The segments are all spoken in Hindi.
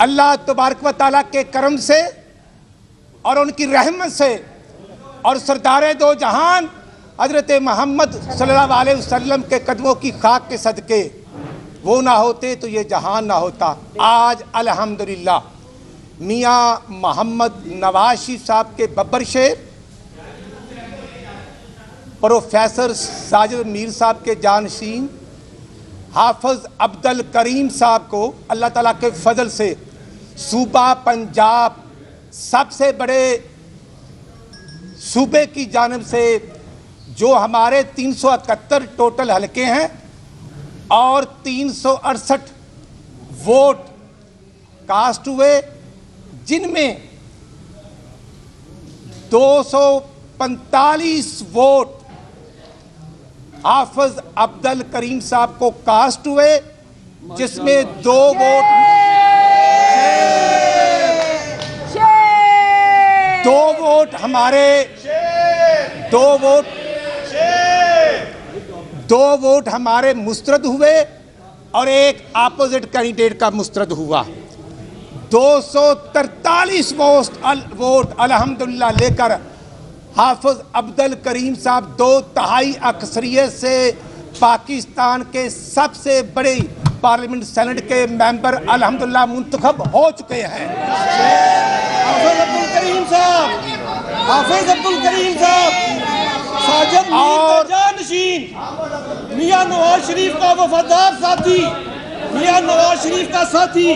अल्लाह तबारक व तआला के करम से और उनकी रहमत से और सरदार दो जहान हजरत मोहम्मद सल्लल्लाहु अलैहि वसल्लम के कदमों की खाक के सदके वो ना होते तो ये जहान ना होता। आज अल्हम्दुलिल्लाह मियाँ मोहम्मद नवाज शरीफ साहब के बब्बर शेर, प्रोफेसर साजिद मीर साहब के जानशीन हाफिज अब्दुल करीम साहब को अल्लाह ताला के फजल से सूबा पंजाब सबसे बड़े सूबे की जानिब से जो हमारे 371 टोटल हलके हैं और 368 वोट कास्ट हुए, जिनमें 245 वोट हाफिज अब्दुल करीम साहब को कास्ट हुए, जिसमें 2 वोट हमारे 2 वोट हमारे मुस्तरद हुए और एक अपोजिट कैंडिडेट का मुस्तरद हुआ। 243 वोट अल्हम्दुलिल्लाह लेकर हाफिज अब्दुल करीम साहब 2/3 अक्सरियत से पाकिस्तान के सबसे बड़े पार्लियामेंट सेनेट के मेंबर अल्हम्दुलिल्लाह मुंतखब हो चुके हैं। हाफिज अब्दुल करीम साहब साजिद मीर जानशीन मियां नवाज शरीफ का वफादार साथी, मियां नवाज शरीफ का साथी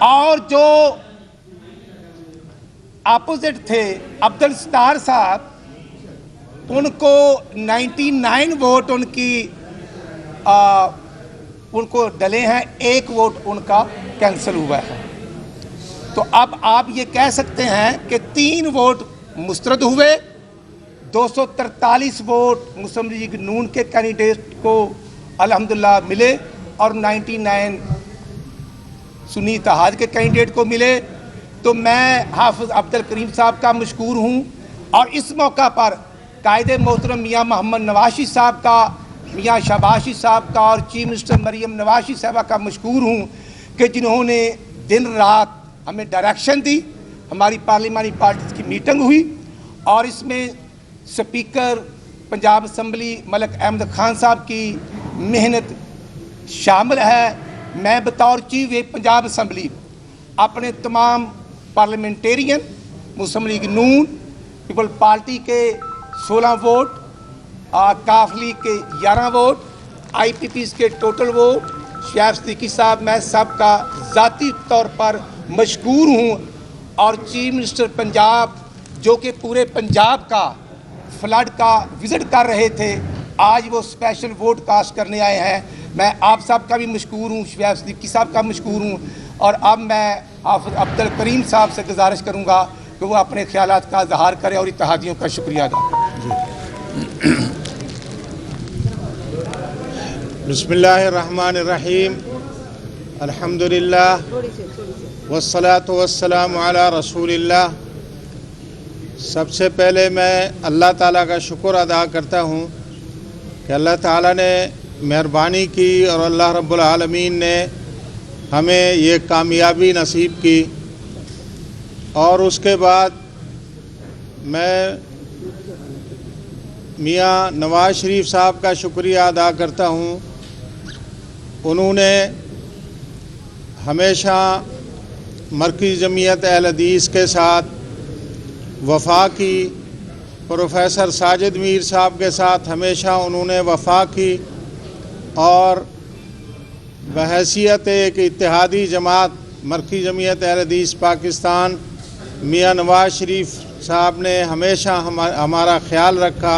और जो अपोजिट थे अब्दुल सत्तार साहब, उनको 99 वोट उनको डले हैं, 1 वोट उनका कैंसिल हुआ है। तो अब आप ये कह सकते हैं कि 3 वोट मुस्तरद हुए, 243 वोट मुस्लिम लीग नून के कैंडिडेट को अल्हम्दुलिल्लाह मिले और 99 सुन्नी इत्तेहाद के कैंडिडेट को मिले। तो मैं हाफिज अब्दुल करीम साहब का मशकूर हूँ और इस मौका पर कायदे मोहतरम मियाँ मोहम्मद नवाज शरीफ साहब का, मियाँ शहबाज शरीफ साहब का और चीफ मिनिस्टर मरियम नवाज शरीफ साहबा का मशकूर हूँ कि जिन्होंने दिन रात हमें डायरेक्शन दी। हमारी पार्लियामानी पार्टी की मीटिंग हुई और इसमें स्पीकर पंजाब असम्बली मलिक अहमद खान साहब की मेहनत शामिल है। मैं बतौर चीफ व्हिप पंजाब असम्बली अपने तमाम पार्लियामेंटेरियन मुस्लिम लीग नून पीपल पार्टी के 16 वोट, काफ लीग के 11 वोट, IPP के टोटल वोट, शेख सिद्दीकी साहब, मैं सबका ज़ाती तौर पर मशकूर हूँ। और चीफ मिनिस्टर पंजाब जो कि पूरे पंजाब का फ्लड का विज़िट कर रहे थे, आज वो स्पेशल वोट कास्ट करने आए हैं। मैं आप सब का भी मशकूर हूँ, शेख सिद्दीकी साहब का मशकूर हूँ। और अब मैं हाफिज अब्दुल करीम साहब से गुजारिश करूँगा कि वो अपने ख्यालात का इज़हार करें और इत्तेहादियों का शुक्रिया अदा करें। बिस्मिल्लाहिर्रहमानिर्रहीम, अल्हम्दुलिल्लाह वस्सलातु वस्सलामु अला रसूलिल्लाह। सबसे पहले मैं अल्लाह ताला का शुक्र अदा करता हूँ कि अल्लाह ताला ने मेहरबानी की और अल्लाह रब्बुल आलमीन ने हमें ये कामयाबी नसीब की। और उसके बाद मैं मियाँ नवाज शरीफ साहब का शुक्रिया अदा करता हूँ। उन्होंने हमेशा मरकज़ी जमीयत अहल हदीस के साथ वफ़ा की, प्रोफेसर साजिद मीर साहब के साथ हमेशा उन्होंने वफ़ा की और बहैसियत एक इत्तेहादी जमात मरकज़ी जमीयत अहल हदीस पाकिस्तान मियाँ नवाज शरीफ साहब ने हमेशा हमारा ख्याल रखा।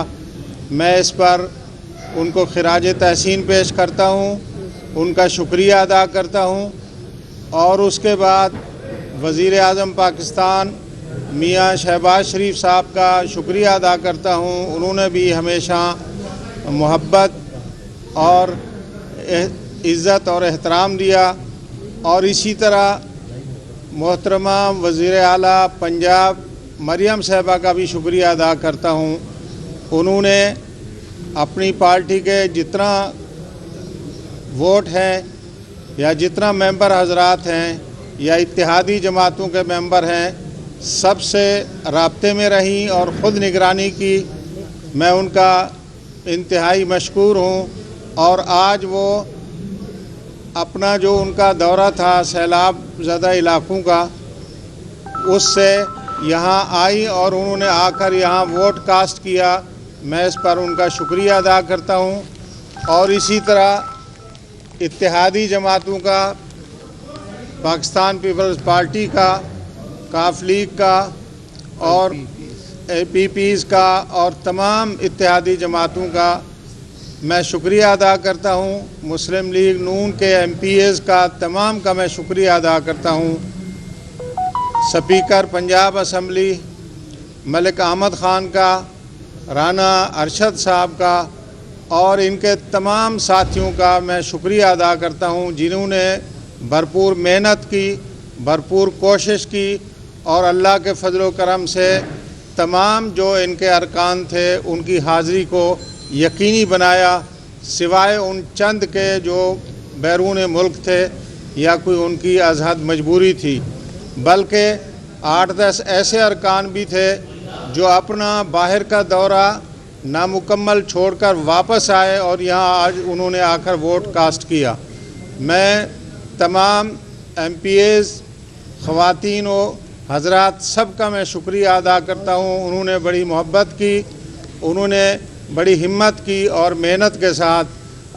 मैं इस पर उनको खिराज तहसीन पेश करता हूँ, उनका शुक्रिया अदा करता हूँ। और उसके बाद वज़ीर आज़म पाकिस्तान मियाँ शहबाज शरीफ साहब का शुक्रिया अदा करता हूँ। उन्होंने भी हमेशा मोहब्बत और इज़्ज़त और एहतराम दिया। और इसी तरह मोहतरमा वज़ीर आला पंजाब मरियम साहबा का भी शुक्रिया अदा करता हूँ। उन्होंने अपनी पार्टी के जितना वोट हैं या जितना मेंबर हजरात हैं या इत्तेहादी जमातों के मेंबर हैं, सबसे राब्ते में रहीं और ख़ुद निगरानी की। मैं उनका इंतहाई मशकूर हूँ। और आज वो अपना जो उनका दौरा था सैलाब ज़दा इलाक़ों का, उससे यहाँ आई और उन्होंने आकर यहाँ वोट कास्ट किया। मैं इस पर उनका शुक्रिया अदा करता हूँ। और इसी तरह इत्तेहादी जमातों का, पाकिस्तान पीपल्स पार्टी का, काफ लीग का और पीपीज़ का और तमाम इत्तेहादी जमातों का मैं शुक्रिया अदा करता हूँ। मुस्लिम लीग नून के एमपीएज़ का तमाम का मैं शुक्रिया अदा करता हूँ। स्पीकर पंजाब असम्बली मलिक अहमद ख़ान का, राना अरशद साहब का और इनके तमाम साथियों का मैं शुक्रिया अदा करता हूँ, जिन्होंने भरपूर मेहनत की, भरपूर कोशिश की और अल्लाह के फजल करम से तमाम जो इनके अरकान थे उनकी हाज़िरी को यकीनी बनाया, सिवाय उन चंद के जो बैरून मुल्क थे या कोई उनकी अज़हद मजबूरी थी। बल्कि 8-10 ऐसे अरकान भी थे जो अपना बाहर का दौरा नामुकम्मल छोड़कर वापस आए और यहाँ आज उन्होंने आकर वोट कास्ट किया। मैं तमाम एमपीएज़, ख़वातीन व हज़रात सब का मैं शुक्रिया अदा करता हूँ। उन्होंने बड़ी मोहब्बत की, उन्होंने बड़ी हिम्मत की और मेहनत के साथ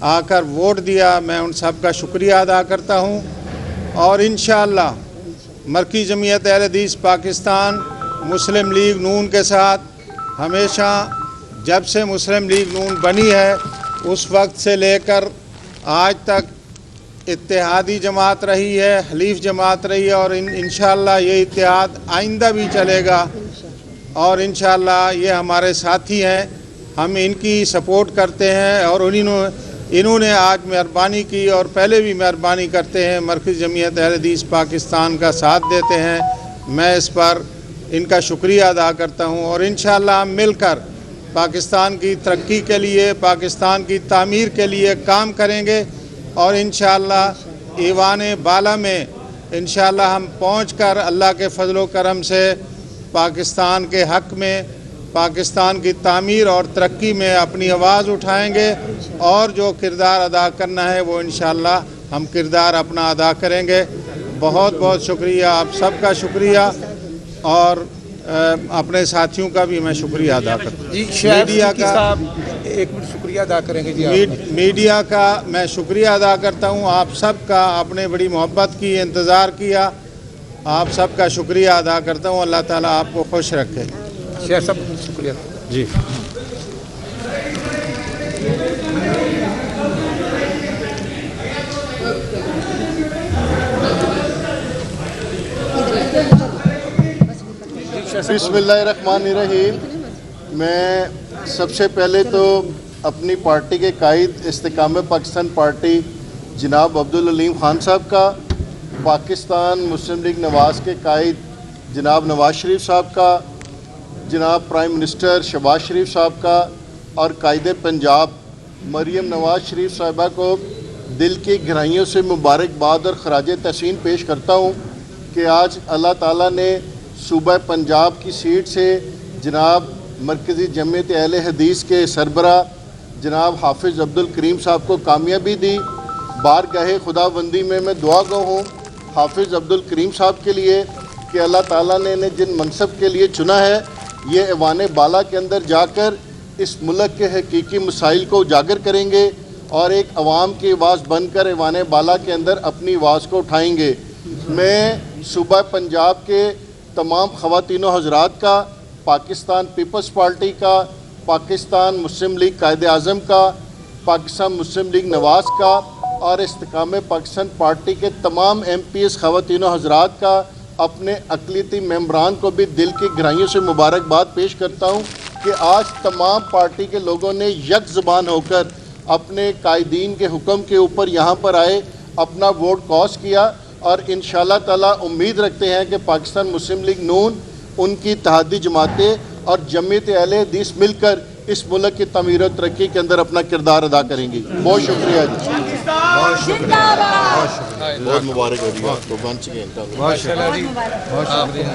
आकर वोट दिया। मैं उन सब का शुक्रिया अदा करता हूँ। और इंशाअल्लाह मरकज़ी जमीयत अहले हदीस पाकिस्तान मुस्लिम लीग नून के साथ हमेशा, जब से मुस्लिम लीग नून बनी है उस वक्त से लेकर आज तक इत्तेहादी जमात रही है, हलीफ जमात रही है और इंशाअल्लाह ये इत्तेहाद आइंदा भी चलेगा। और इंशाअल्लाह ये हमारे साथी हैं, हम इनकी सपोर्ट करते हैं और इन्होंने आज मेहरबानी की और पहले भी मेहरबानी करते हैं, मरकज़ी जमीयत अहले हदीस पाकिस्तान का साथ देते हैं। मैं इस पर इनका शुक्रिया अदा करता हूँ और इंशाअल्लाह हम मिलकर पाकिस्तान की तरक्की के लिए, पाकिस्तान की तामीर के लिए काम करेंगे और इंशाअल्लाह ईवान बाला में इंशाअल्लाह हम पहुंचकर अल्लाह के फजल करम से पाकिस्तान के हक़ में, पाकिस्तान की तामीर और तरक्की में अपनी आवाज़ उठाएंगे और जो किरदार अदा करना है वो इंशाअल्लाह हम किरदार अपना अदा करेंगे। बहुत बहुत शुक्रिया, आप सबका शुक्रिया और अपने साथियों का भी मैं शुक्रिया अदा करता हूँ। मीडिया का एक मिनट शुक्रिया अदा करेंगे जी। मीडिया का मैं शुक्रिया अदा करता हूँ। आप सब का, आपने बड़ी मोहब्बत की, इंतज़ार किया, आप सब का शुक्रिया अदा करता हूँ। अल्लाह ताला आपको खुश रखे। शेर साहब शुक्रिया जी। बिस्मिल्लाहिर्रहमानिर्रहीम। मैं सबसे पहले तो अपनी पार्टी के कायद इस्तेकाम पाकिस्तान पार्टी जनाब अब्दुल अलीम ख़ान साहब का, पाकिस्तान मुस्लिम लीग नवाज़ के कायद जनाब नवाज़ शरीफ साहब का, जनाब प्राइम मिनिस्टर शहबाज शरीफ साहब का और कायदे पंजाब मरीम नवाज़ शरीफ साहिबा को दिल की गहराइयों से मुबारकबाद और खराज तहसीन पेश करता हूँ कि आज अल्लाह ताला ने सूबा पंजाब की सीट से जनाब मरकज़ी जमीयत अहले हदीस के सरबरा जनाब हाफिज़ अब्दुल करीम साहब को कामयाबी दी। बारगाहे खुदाबंदी में मैं दुआ गो हूँ हाफिज़ अब्दुल करीम साहब के लिए कि अल्लाह ताला ने इन्हें जिन मनसब के लिए चुना है, ये ऐवान बाला के अंदर जाकर इस मुल्क के हकीकी मसाइल को उजागर करेंगे और एक अवाम की आवाज़ बनकर ऐवान बाला के अंदर अपनी आवाज़ को उठाएंगे। मैं सूबा पंजाब के तमाम ख़वातीनों हज़रात का, पाकिस्तान पीपल्स पार्टी का, पाकिस्तान मुस्लिम लीग कायदे आज़म का, पाकिस्तान मुस्लिम लीग नवाज़ का और इस्तेकाम पाकिस्तान पार्टी के तमाम MPs ख़वातीनों हज़रात का, अपने अक़लियती मेंबरान को भी दिल की गहराइयों से मुबारकबाद पेश करता हूँ कि आज तमाम पार्टी के लोगों ने यक ज़बान होकर अपने कायदीन के हुक्म के ऊपर यहाँ पर आए, अपना वोट कास्ट किया और इंशाअल्लाह ताला उम्मीद रखते हैं कि पाकिस्तान मुस्लिम लीग नून, उनकी इत्तेहादी जमातें और जमीयत अहले हदीस मिलकर इस मुल्क की तमीर और तरक्की के अंदर अपना किरदार अदा करेंगी। बहुत शुक्रिया जी। बहुत मुबारक हो जी आपको वंस अगेन। बहुत शुक्रिया जी, बहुत शुक्रिया।